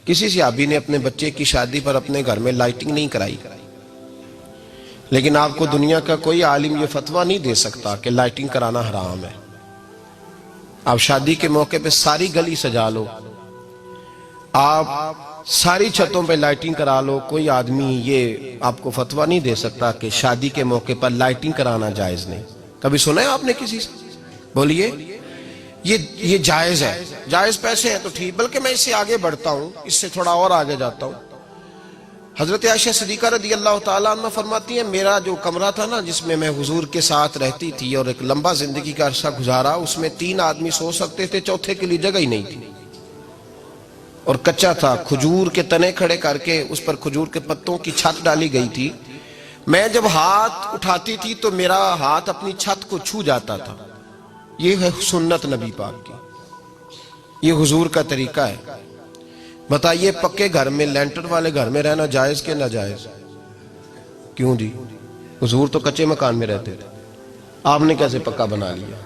کسی صحابی نے اپنے بچے کی شادی پر اپنے گھر میں لائٹنگ نہیں کرائی، لیکن آپ کو دنیا کا کوئی عالم یہ فتویٰ نہیں دے سکتا کہ لائٹنگ کرانا حرام ہے۔ آپ شادی کے موقع پہ ساری گلی سجا لو، آپ ساری چھتوں پہ لائٹنگ کرا لو، کوئی آدمی یہ آپ کو فتویٰ نہیں دے سکتا کہ شادی کے موقع پر لائٹنگ کرانا جائز نہیں۔ کبھی سنا ہے آپ نے کسی سے؟ بولیے یہ جائز ہے، جائز پیسے ہیں تو ٹھیک، بلکہ میں اس سے آگے بڑھتا ہوں، اس سے تھوڑا اور آگے جاتا ہوں۔ حضرت عائشہ صدیقہ رضی اللہ تعالیٰ عنہ فرماتی ہیں میرا جو کمرہ تھا نا جس میں میں حضور کے ساتھ رہتی تھی اور ایک لمبا زندگی کا عرصہ گزارا، اس میں 3 آدمی سو سکتے تھے، چوتھے کے لیے جگہ ہی نہیں تھی، اور کچا تھا، کھجور کے تنے کھڑے کر کے اس پر کھجور کے پتوں کی چھت ڈالی گئی تھی۔ میں جب ہاتھ اٹھاتی تھی تو میرا ہاتھ اپنی چھت کو چھو جاتا تھا۔ یہ ہے سنت نبی پاک کی، یہ حضور کا طریقہ ہے۔ بتائیے پکے گھر میں، لینٹر والے گھر میں رہنا جائز کہ ناجائز؟ کیوں جی؟ حضور تو کچے مکان میں رہتے تھے، آپ نے کیسے پکا بنا لیا؟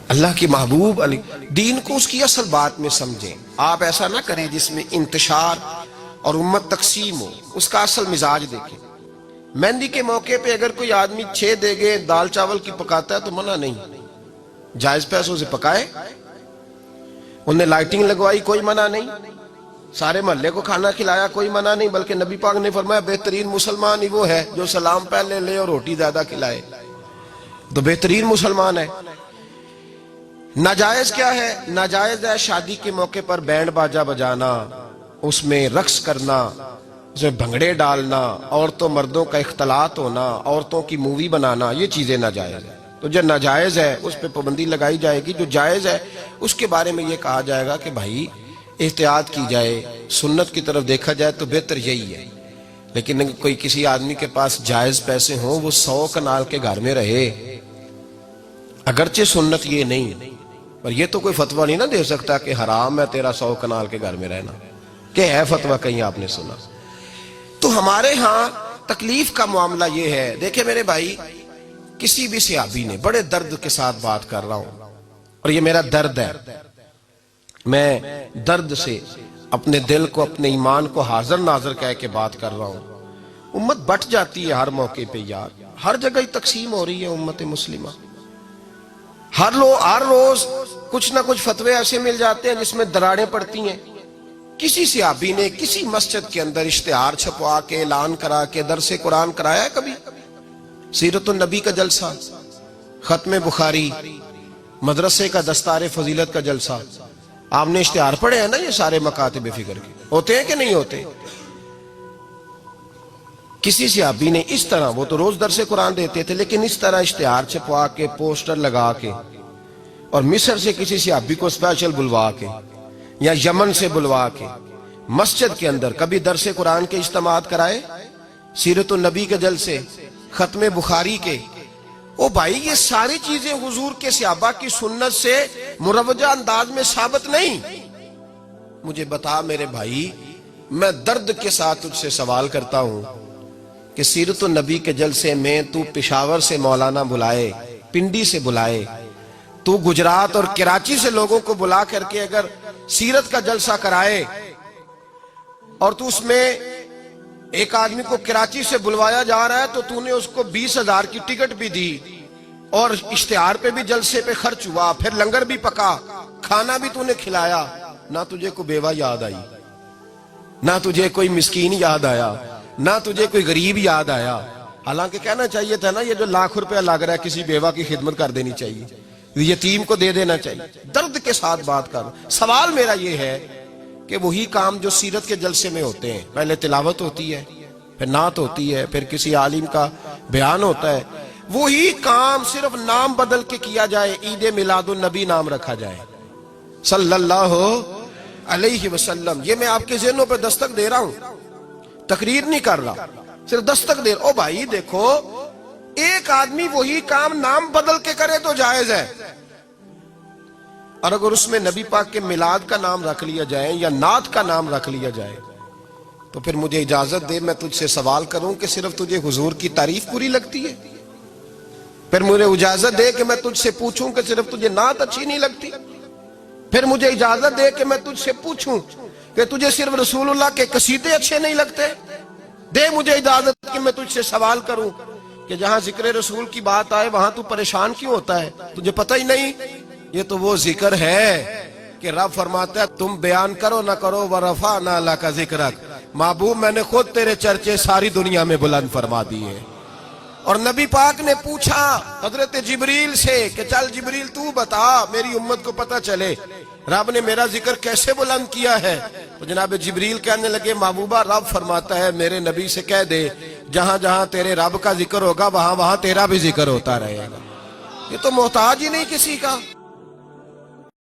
اللہ کی محبوب علی دین کو اس کی اصل بات میں سمجھیں۔ آپ ایسا نہ کریں جس میں انتشار اور امت تقسیم ہو، اس کا اصل مزاج دیکھیں۔ مہندی کے موقع پہ اگر کوئی آدمی 6 دیگیں دال چاول کی پکاتا ہے تو منع نہیں، جائز پیسوں سے پکائے۔ انہیں لائٹنگ لگوائی، کوئی منع نہیں، سارے محلے کو کھانا کھلایا، کوئی منع نہیں، بلکہ نبی پاک نے فرمایا بہترین مسلمان ہی وہ ہے جو سلام پہلے لے اور روٹی زیادہ کھلائے، تو بہترین مسلمان ہے۔ ناجائز کیا ہے؟ ناجائز ہے شادی کے موقع پر بینڈ باجا بجانا، اس میں رقص کرنا، اس میں بھنگڑے ڈالنا، عورتوں مردوں کا اختلاط ہونا، عورتوں کی مووی بنانا، یہ چیزیں ناجائز ہیں۔ تو جو ناجائز ہے اس پہ پابندی لگائی جائے گی، جو جائز ہے اس کے بارے میں یہ کہا جائے گا کہ بھائی احتیاط کی جائے، سنت کی طرف دیکھا جائے تو بہتر یہی ہے۔ لیکن اگر کوئی کسی آدمی کے پاس جائز پیسے ہوں، وہ 100 کنال کے گھر میں رہے، اگرچہ سنت یہ نہیں، پر یہ تو کوئی فتویٰ نہیں نہ دے سکتا کہ حرام ہے تیرا 100 کنال کے گھر میں رہنا، کہ ہے فتویٰ کہیں آپ نے سنا؟ تو ہمارے ہاں تکلیف کا معاملہ یہ ہے۔ دیکھیں میرے بھائی، کسی بھی صحابی نے، بڑے درد کے ساتھ بات کر رہا ہوں اور یہ میرا درد ہے، میں درد سے اپنے دل کو، اپنے ایمان کو حاضر ناظر کہہ کے بات کر رہا ہوں۔ امت بٹ جاتی ہے ہر موقع پہ یار، ہر جگہ ہی تقسیم ہو رہی ہے امت مسلمہ، ہر روز کچھ نہ کچھ فتوے ایسے مل جاتے ہیں جس میں دراڑیں پڑتی ہیں۔ کسی صحابی نے کسی مسجد کے اندر اشتہار چھپوا کے، اعلان کرا کے درس قرآن کرایا ہے کبھی؟ سیرت النبی کا جلسہ، ختم بخاری، مدرسے کا دستار فضیلت کا جلسہ، آپ نے اشتہار پڑھے ہیں نا یہ سارے مکاتب فکر کے، ہوتے ہیں کہ نہیں ہوتے؟ کسی صحابی نے اس طرح، وہ تو روز درس قرآن دیتے تھے، لیکن اس طرح اشتہار چھپوا کے، پوسٹر لگا کے، اور مصر سے کسی صحابی کو اسپیشل بلوا کے یا یمن سے بلوا کے مسجد کے اندر کبھی درس قرآن کے اجتماعات کرائے، سیرت النبی کے جلسے، ختم بخاری کے؟ او بھائی یہ ساری چیزیں حضور کے صحابہ کی سنت سے مروجہ انداز میں ثابت نہیں۔ مجھے بتا میرے بھائی، میں درد کے ساتھ تجھ سے سوال کرتا ہوں کہ سیرت النبی کے جلسے میں تو پشاور سے مولانا بلائے، پنڈی سے بلائے، تو گجرات اور کراچی سے لوگوں کو بلا کر کے اگر سیرت کا جلسہ کرائے، اور تو اس میں ایک آدمی کو کراچی سے بلوایا جا رہا ہے تو تو نے اس کو 20,000 کی ٹکٹ بھی دی، اور اشتہار پہ بھی جلسے پہ خرچ ہوا، پھر لنگر بھی پکا، کھانا بھی تو نے کھلایا، نہ تجھے کوئی بیوہ یاد آئی، نہ تجھے کوئی مسکین یاد آیا، نہ تجھے کوئی غریب یاد آیا؟ حالانکہ کہنا چاہیے تھا نا یہ جو ₹1,00,000 لگ رہا ہے کسی بیوہ کی خدمت کر دینی چاہیے، یتیم کو دے دینا چاہیے۔ درد کے ساتھ بات کر، سوال میرا یہ ہے کہ وہی کام جو سیرت کے جلسے میں ہوتے ہیں، پہلے تلاوت ہوتی ہے، پھر نعت ہوتی ہے، پھر کسی عالم کا بیان ہوتا ہے، وہی کام صرف نام بدل کے کیا جائے، عید میلاد النبی نام رکھا جائے صلی اللہ علیہ وسلم۔ یہ میں آپ کے ذہنوں پہ دستک دے رہا ہوں، تقریر نہیں کر رہا، صرف دستک دے رہا۔ او بھائی دیکھو، ایک آدمی وہی کام نام بدل کے کرے تو جائز ہے، اور اگر اس میں نبی پاک کے میلاد کا نام رکھ لیا جائے یا نعت کا نام رکھ لیا جائے تو پھر مجھے اجازت دے میں تجھ سے سوال کروں کہ صرف تجھے حضور کی تعریف پوری لگتی ہے؟ پھر مجھے اجازت دے کہ میں تجھ سے پوچھوں کہ صرف تجھے نعت اچھی نہیں لگتی؟ پھر مجھے اجازت دے کہ میں تجھ سے پوچھوں کہ تجھے صرف رسول اللہ کے قصیدے اچھے نہیں لگتے؟ دے مجھے اجازت کہ میں تجھ سے سوال کروں کہ جہاں ذکر رسول کی بات آئے وہاں تو پریشان کیوں ہوتا ہے؟ تجھے پتہ ہی نہیں یہ تو وہ ذکر ہے کہ رب فرماتا ہے تم بیان کرو نہ کرو وَرَفَعْنَا لَكَ ذِكْرَكَ، محبوب میں نے خود تیرے چرچے ساری دنیا میں بلند فرما دیے۔ اور نبی پاک نے پوچھا حضرت جبریل سے کہ چل جبریل تو بتا میری امت کو پتہ چلے رب نے میرا ذکر کیسے بلند کیا ہے؟ تو جناب جبریل کہنے لگے محبوبہ رب فرماتا ہے میرے نبی سے کہہ دے جہاں جہاں تیرے رب کا ذکر ہوگا وہاں وہاں تیرا بھی ذکر ہوتا رہے گا۔ یہ تو محتاج ہی نہیں کسی کا۔